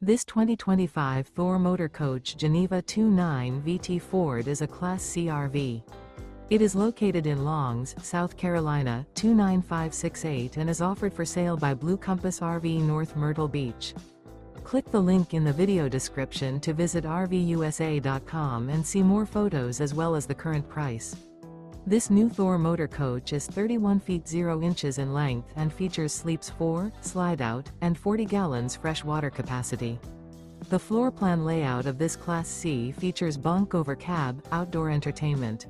This 2025 Thor Motor Coach Geneva 2.9 VT Ford is a Class C RV. It is located in Longs, South Carolina, 29568 and is offered for sale by Blue Compass RV North Myrtle Beach. Click the link in the video description to visit RVUSA.com and see more photos as well as the current price. This new Thor Motor Coach is 31 feet 0 inches in length and features sleeps 4, Slideout, and 40 gallons fresh water capacity. The floor plan layout of this Class C features Bunk Over Cab, outdoor entertainment.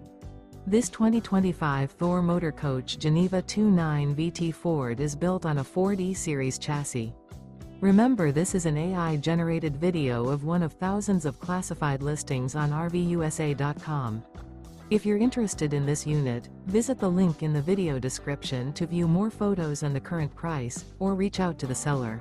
This 2025 Thor Motor Coach Geneva 2.9 VT Ford is built on a Ford E-Series chassis. Remember, this is an AI-generated video of one of thousands of classified listings on RVUSA.com. If you're interested in this unit, visit the link in the video description to view more photos and the current price, or reach out to the seller.